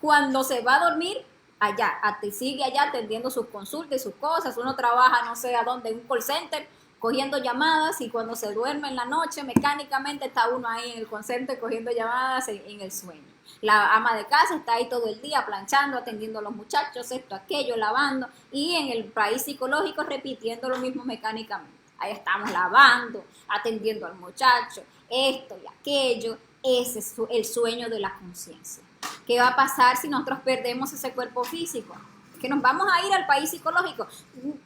cuando se va a dormir, allá, sigue allá atendiendo sus consultas y sus cosas. Uno trabaja no sé a dónde, en un call center, cogiendo llamadas, y cuando se duerme en la noche, mecánicamente está uno ahí en el call center cogiendo llamadas en el sueño. La ama de casa está ahí todo el día planchando, atendiendo a los muchachos, esto, aquello, lavando, y en el país psicológico repitiendo lo mismo mecánicamente. Ahí estamos lavando, atendiendo al muchacho, esto y aquello. Ese es el sueño de la conciencia. ¿Qué va a pasar si nosotros perdemos ese cuerpo físico? Que nos vamos a ir al país psicológico.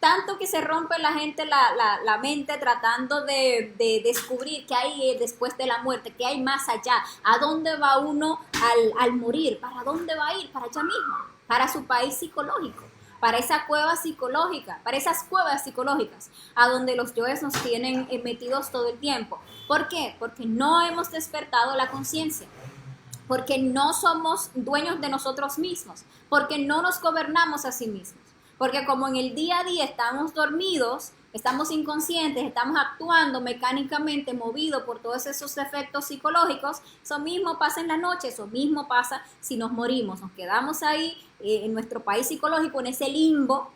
Tanto que se rompe la gente la mente tratando de descubrir qué hay después de la muerte, qué hay más allá, a dónde va uno al morir, para dónde va a ir, para allá mismo, para su país psicológico, para esa cueva psicológica, para esas cuevas psicológicas, a donde los yoes nos tienen metidos todo el tiempo. ¿Por qué? Porque no hemos despertado la conciencia, porque no somos dueños de nosotros mismos, porque no nos gobernamos a sí mismos, porque como en el día a día estamos dormidos, estamos inconscientes, estamos actuando mecánicamente, movidos por todos esos efectos psicológicos. Eso mismo pasa en la noche, eso mismo pasa si nos morimos, nos quedamos ahí en nuestro país psicológico, en ese limbo,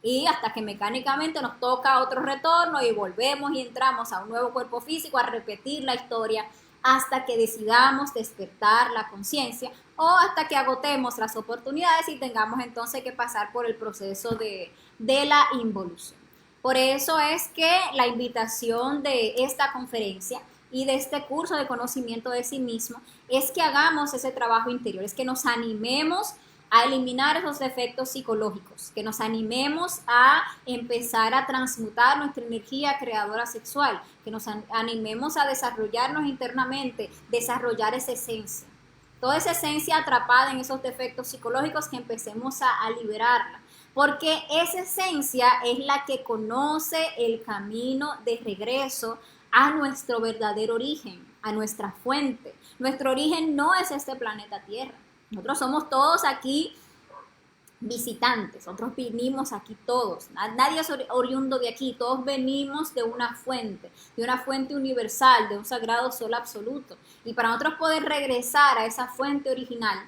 y hasta que mecánicamente nos toca otro retorno y volvemos y entramos a un nuevo cuerpo físico a repetir la historia hasta que decidamos despertar la conciencia, o hasta que agotemos las oportunidades y tengamos entonces que pasar por el proceso de la involución. Por eso es que la invitación de esta conferencia y de este curso de conocimiento de sí mismo es que hagamos ese trabajo interior, es que nos animemos a eliminar esos efectos psicológicos, que nos animemos a empezar a transmutar nuestra energía creadora sexual, que nos animemos a desarrollarnos internamente, desarrollar esa esencia. Toda esa esencia atrapada en esos defectos psicológicos, que empecemos a liberarla, porque esa esencia es la que conoce el camino de regreso a nuestro verdadero origen, a nuestra fuente. Nuestro origen no es este planeta Tierra. Nosotros somos todos aquí visitantes, nosotros vinimos aquí todos, nadie es oriundo de aquí, todos venimos de una fuente universal, de un sagrado sol absoluto. Y para nosotros poder regresar a esa fuente original,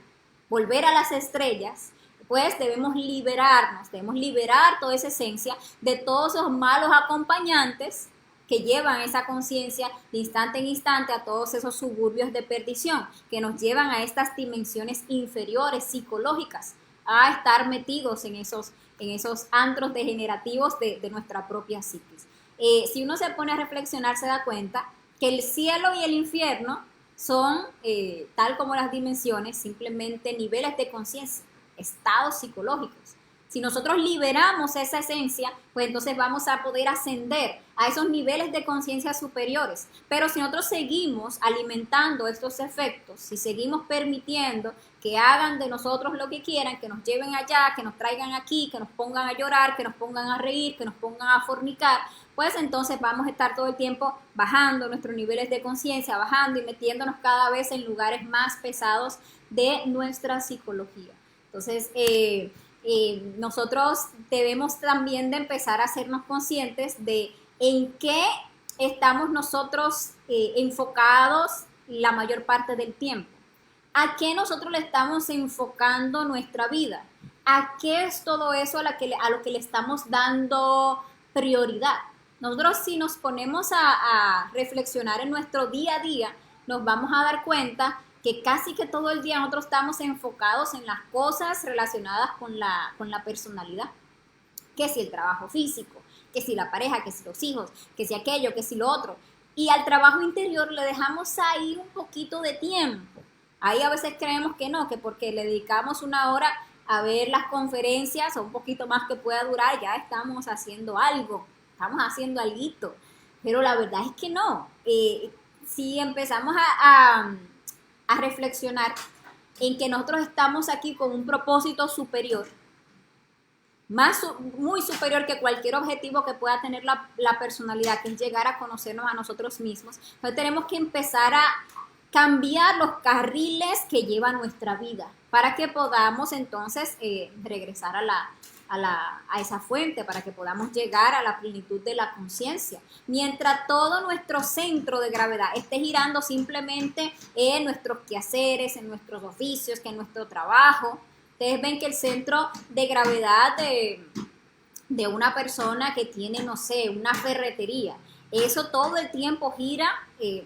volver a las estrellas, pues debemos liberarnos, debemos liberar toda esa esencia de todos esos malos acompañantes que llevan esa conciencia de instante en instante a todos esos suburbios de perdición, que nos llevan a estas dimensiones inferiores psicológicas, a estar metidos en esos antros degenerativos de nuestra propia psiquis. Si uno se pone a reflexionar, se da cuenta que el cielo y el infierno son, tal como las dimensiones, simplemente niveles de conciencia, estados psicológicos. Si nosotros liberamos esa esencia, pues entonces vamos a poder ascender a esos niveles de conciencia superiores. Pero si nosotros seguimos alimentando estos efectos, si seguimos permitiendo que hagan de nosotros lo que quieran, que nos lleven allá, que nos traigan aquí, que nos pongan a llorar, que nos pongan a reír, que nos pongan a fornicar, pues entonces vamos a estar todo el tiempo bajando nuestros niveles de conciencia, bajando y metiéndonos cada vez en lugares más pesados de nuestra psicología. Entonces, nosotros debemos también de empezar a hacernos conscientes de en qué estamos nosotros enfocados la mayor parte del tiempo. ¿A qué nosotros le estamos enfocando nuestra vida? ¿A qué es todo eso a lo que le estamos dando prioridad? Nosotros, si nos ponemos a reflexionar en nuestro día a día, nos vamos a dar cuenta que casi que todo el día nosotros estamos enfocados en las cosas relacionadas con la personalidad. Que si el trabajo físico, que si la pareja, que si los hijos, que si aquello, que si lo otro. Y al trabajo interior le dejamos ahí un poquito de tiempo. Ahí a veces creemos que no, que porque le dedicamos una hora a ver las conferencias o un poquito más que pueda durar, ya estamos haciendo algo, estamos haciendo alguito. Pero la verdad es que no. si empezamos a reflexionar en que nosotros estamos aquí con un propósito superior, muy superior que cualquier objetivo que pueda tener la personalidad, que es llegar a conocernos a nosotros mismos. Entonces tenemos que empezar a cambiar los carriles que lleva nuestra vida para que podamos entonces regresar a esa fuente, para que podamos llegar a la plenitud de la conciencia. Mientras todo nuestro centro de gravedad esté girando simplemente en nuestros quehaceres, en nuestros oficios, que en nuestro trabajo. Ustedes ven que el centro de gravedad de una persona que tiene, no sé, una ferretería, eso todo el tiempo gira,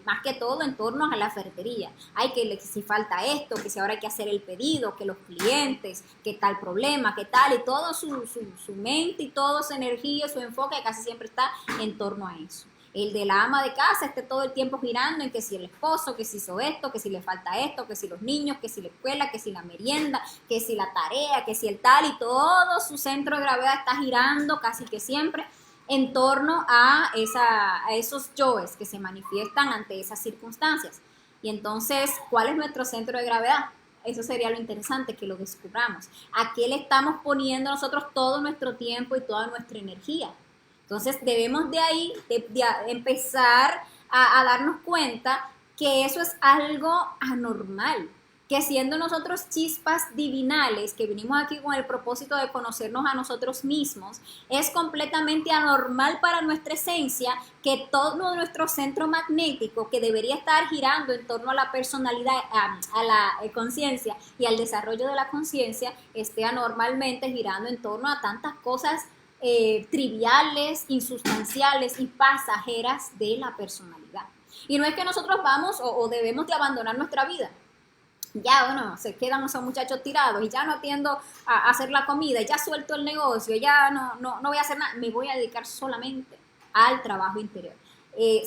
más que todo en torno a la ferretería. Hay que si falta esto, que si ahora hay que hacer el pedido, que los clientes, que tal problema, que tal, y todo su mente y toda su energía, su enfoque casi siempre está en torno a eso. El de la ama de casa esté todo el tiempo girando en que si el esposo, que si hizo esto, que si le falta esto, que si los niños, que si la escuela, que si la merienda, que si la tarea, que si el tal, y todo su centro de gravedad está girando casi que siempre en torno a esos yoes que se manifiestan ante esas circunstancias. Y entonces, ¿cuál es nuestro centro de gravedad? Eso sería lo interesante, que lo descubramos. ¿A qué le estamos poniendo nosotros todo nuestro tiempo y toda nuestra energía? Entonces debemos de ahí de empezar a darnos cuenta que eso es algo anormal, que siendo nosotros chispas divinales, que vinimos aquí con el propósito de conocernos a nosotros mismos, es completamente anormal para nuestra esencia que todo nuestro centro magnético, que debería estar girando en torno a la personalidad, a la conciencia y al desarrollo de la conciencia, esté anormalmente girando en torno a tantas cosas triviales, insustanciales y pasajeras de la personalidad. Y no es que nosotros vamos o debemos de abandonar nuestra vida. Ya, bueno, se quedan esos muchachos tirados y ya no atiendo a hacer la comida, ya suelto el negocio, ya no voy a hacer nada, me voy a dedicar solamente al trabajo interior.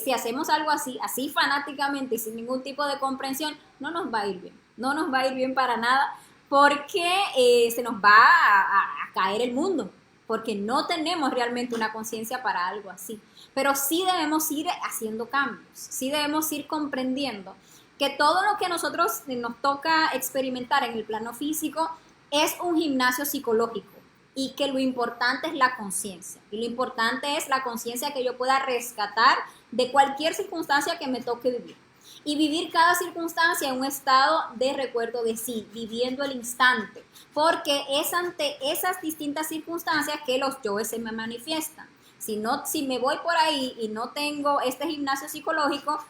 Si hacemos algo así fanáticamente y sin ningún tipo de comprensión, no nos va a ir bien, no nos va a ir bien para nada, porque se nos va a caer el mundo, porque no tenemos realmente una conciencia para algo así. Pero sí debemos ir haciendo cambios, sí debemos ir comprendiendo que todo lo que nosotros nos toca experimentar en el plano físico es un gimnasio psicológico y que lo importante es la conciencia. Y lo importante es la conciencia que yo pueda rescatar de cualquier circunstancia que me toque vivir. Y vivir cada circunstancia en un estado de recuerdo de sí, viviendo el instante, porque es ante esas distintas circunstancias que los yoes se me manifiestan. Si me voy por ahí y no tengo este gimnasio psicológico,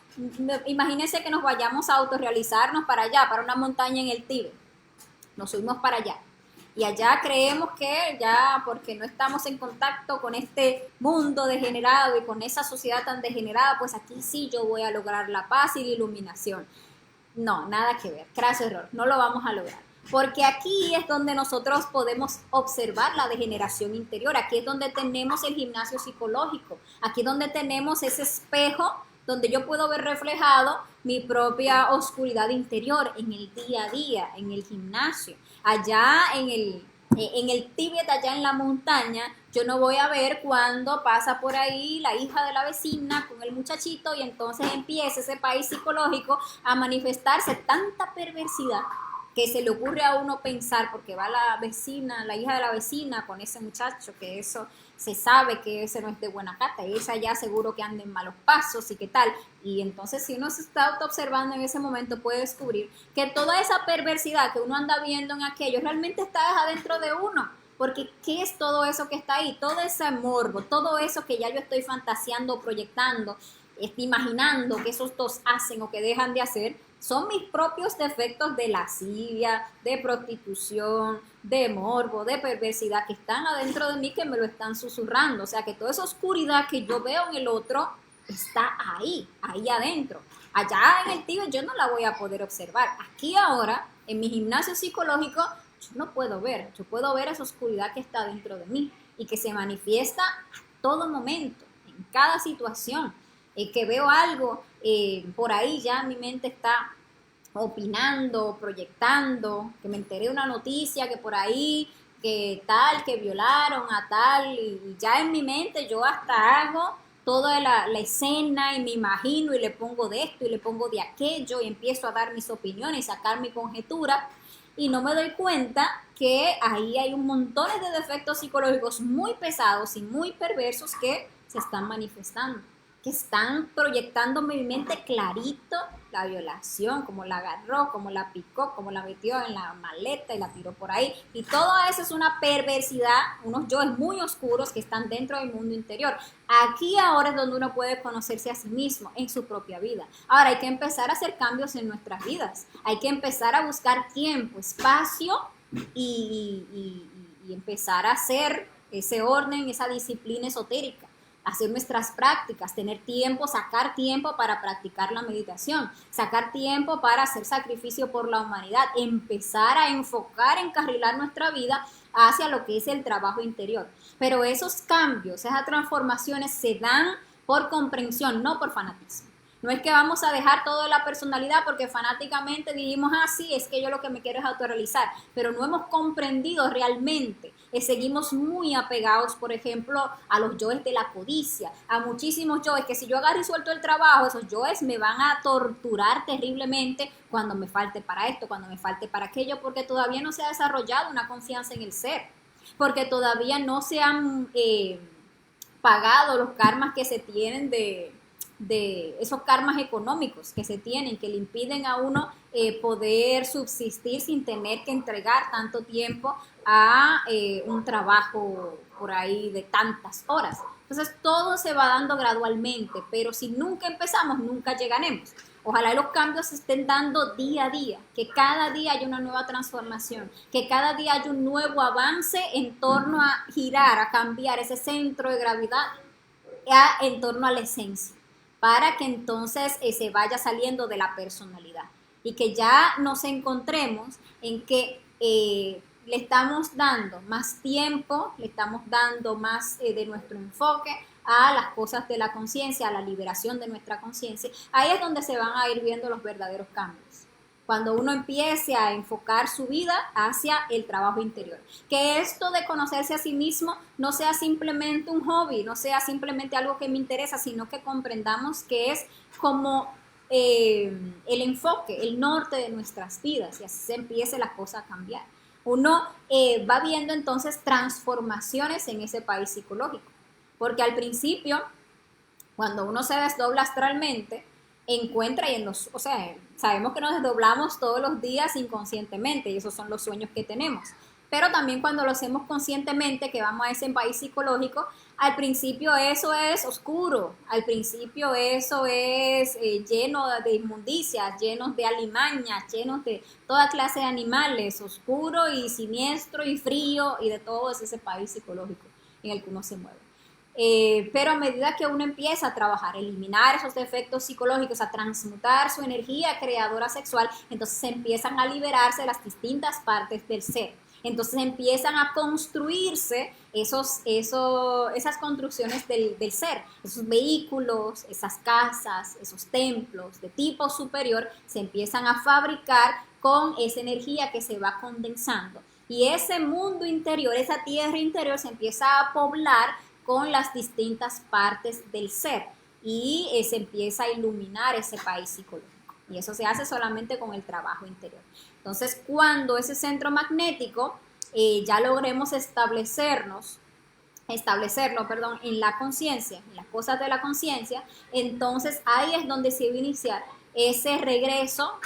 imagínense que nos vayamos a autorrealizarnos para allá, para una montaña en el Tíbet. Nos subimos para allá. Y allá creemos que ya, porque no estamos en contacto con este mundo degenerado y con esa sociedad tan degenerada, pues aquí sí yo voy a lograr la paz y la iluminación. No, nada que ver, craso error, no lo vamos a lograr. Porque aquí es donde nosotros podemos observar la degeneración interior, aquí es donde tenemos el gimnasio psicológico, aquí es donde tenemos ese espejo donde yo puedo ver reflejado mi propia oscuridad interior en el día a día, en el gimnasio. Allá en el Tíbet, allá en la montaña, yo no voy a ver cuando pasa por ahí la hija de la vecina con el muchachito y entonces empieza ese país psicológico a manifestarse tanta perversidad que se le ocurre a uno pensar, porque va la vecina, la hija de la vecina con ese muchacho, que eso se sabe que ese no es de buena cata, y esa ya seguro que anda en malos pasos y qué tal. Y entonces si uno se está autoobservando en ese momento puede descubrir que toda esa perversidad que uno anda viendo en aquello realmente está adentro de uno. Porque ¿qué es todo eso que está ahí? Todo ese morbo, todo eso que ya yo estoy fantaseando, proyectando, imaginando que esos dos hacen o que dejan de hacer, son mis propios defectos de lascivia, de prostitución, de morbo, de perversidad que están adentro de mí, que me lo están susurrando. O sea que toda esa oscuridad que yo veo en el otro está ahí adentro. Allá en el Tíbet yo no la voy a poder observar. Aquí ahora, en mi gimnasio psicológico, yo no puedo ver. Yo puedo ver esa oscuridad que está dentro de mí y que se manifiesta a todo momento, en cada situación. Que veo algo, por ahí ya mi mente está opinando, proyectando, que me enteré de una noticia que por ahí, que tal, que violaron a tal, y ya en mi mente yo hasta hago toda la escena y me imagino y le pongo de esto y le pongo de aquello y empiezo a dar mis opiniones, sacar mi conjetura y no me doy cuenta que ahí hay un montón de defectos psicológicos muy pesados y muy perversos que se están manifestando, que están proyectándome en mi mente clarito la violación, cómo la agarró, cómo la picó, cómo la metió en la maleta y la tiró por ahí. Y todo eso es una perversidad, unos yoes muy oscuros que están dentro del mundo interior. Aquí ahora es donde uno puede conocerse a sí mismo en su propia vida. Ahora hay que empezar a hacer cambios en nuestras vidas. Hay que empezar a buscar tiempo, espacio y empezar a hacer ese orden, esa disciplina esotérica, hacer nuestras prácticas, tener tiempo, sacar tiempo para practicar la meditación, sacar tiempo para hacer sacrificio por la humanidad, empezar a enfocar, encarrilar nuestra vida hacia lo que es el trabajo interior. Pero esos cambios, esas transformaciones se dan por comprensión, no por fanatismo. No es que vamos a dejar todo de la personalidad porque fanáticamente dijimos, sí, es que yo lo que me quiero es autorrealizar, pero no hemos comprendido realmente. Seguimos muy apegados, por ejemplo, a los yoes de la codicia, a muchísimos yoes que si yo agarro y suelto el trabajo, esos yoes me van a torturar terriblemente cuando me falte para esto, cuando me falte para aquello, porque todavía no se ha desarrollado una confianza en el ser, porque todavía no se han pagado los karmas que se tienen de esos karmas económicos que se tienen, que le impiden a uno poder subsistir sin tener que entregar tanto tiempo a un trabajo por ahí de tantas horas. Entonces todo se va dando gradualmente, pero si nunca empezamos, nunca llegaremos. Ojalá los cambios se estén dando día a día, que cada día haya una nueva transformación, que cada día haya un nuevo avance en torno a girar, a cambiar ese centro de gravedad en torno a la esencia, para que entonces se vaya saliendo de la personalidad y que ya nos encontremos en que le estamos dando más tiempo, le estamos dando más de nuestro enfoque a las cosas de la conciencia, a la liberación de nuestra conciencia. Ahí es donde se van a ir viendo los verdaderos cambios. Cuando uno empiece a enfocar su vida hacia el trabajo interior. Que esto de conocerse a sí mismo no sea simplemente un hobby, no sea simplemente algo que me interesa, sino que comprendamos que es como el enfoque, el norte de nuestras vidas, y así se empiece la cosa a cambiar. Uno va viendo entonces transformaciones en ese país psicológico, porque al principio, cuando uno se desdobla astralmente, encuentra y sabemos que nos desdoblamos todos los días inconscientemente y esos son los sueños que tenemos. Pero también cuando lo hacemos conscientemente, que vamos a ese país psicológico, al principio eso es oscuro, al principio eso es lleno de inmundicias, llenos de alimañas, llenos de toda clase de animales, oscuro y siniestro y frío y de todo ese país psicológico en el que uno se mueve. Pero a medida que uno empieza a trabajar, a eliminar esos defectos psicológicos, a transmutar su energía creadora sexual, entonces empiezan a liberarse las distintas partes del ser. Entonces empiezan a construirse esas construcciones del ser, esos vehículos, esas casas, esos templos de tipo superior, se empiezan a fabricar con esa energía que se va condensando. Y ese mundo interior, esa tierra interior se empieza a poblar con las distintas partes del ser y se empieza a iluminar ese país psicológico. Y eso se hace solamente con el trabajo interior. Entonces, cuando ese centro magnético ya logremos establecerlo, en la conciencia, en las cosas de la conciencia, entonces ahí es donde se va a iniciar ese regreso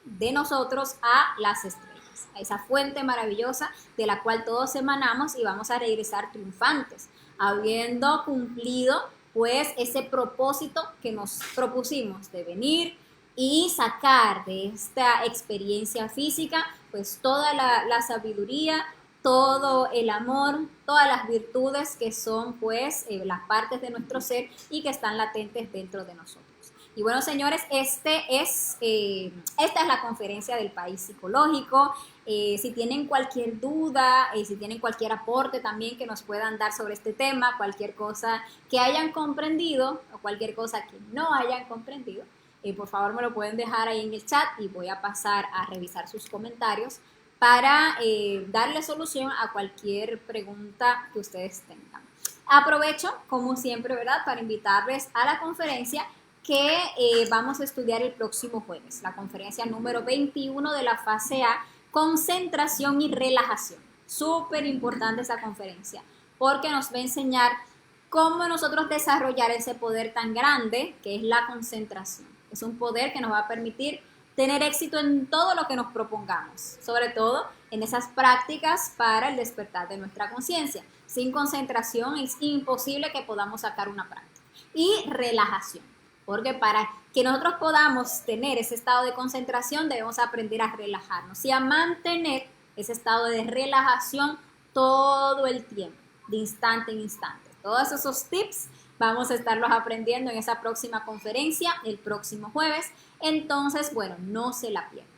de nosotros a las estrellas, a esa fuente maravillosa de la cual todos emanamos y vamos a regresar triunfantes, habiendo cumplido pues ese propósito que nos propusimos de venir y sacar de esta experiencia física pues toda la sabiduría, todo el amor, todas las virtudes que son pues las partes de nuestro ser y que están latentes dentro de nosotros. Y bueno, señores, esta es la conferencia del país psicológico. Si tienen cualquier duda, si tienen cualquier aporte también que nos puedan dar sobre este tema, cualquier cosa que hayan comprendido o cualquier cosa que no hayan comprendido, por favor me lo pueden dejar ahí en el chat y voy a pasar a revisar sus comentarios para darle solución a cualquier pregunta que ustedes tengan. Aprovecho, como siempre, ¿verdad?, para invitarles a la conferencia que vamos a estudiar el próximo jueves, la conferencia número 21 de la fase A, concentración y relajación. Súper importante esa conferencia, porque nos va a enseñar cómo nosotros desarrollar ese poder tan grande que es la concentración. Es un poder que nos va a permitir tener éxito en todo lo que nos propongamos, sobre todo en esas prácticas para el despertar de nuestra conciencia. Sin concentración es imposible que podamos sacar una práctica. Y relajación, porque para que nosotros podamos tener ese estado de concentración debemos aprender a relajarnos y a mantener ese estado de relajación todo el tiempo, de instante en instante. Todos esos tips vamos a estarlos aprendiendo en esa próxima conferencia el próximo jueves. Entonces, bueno, no se la pierdan.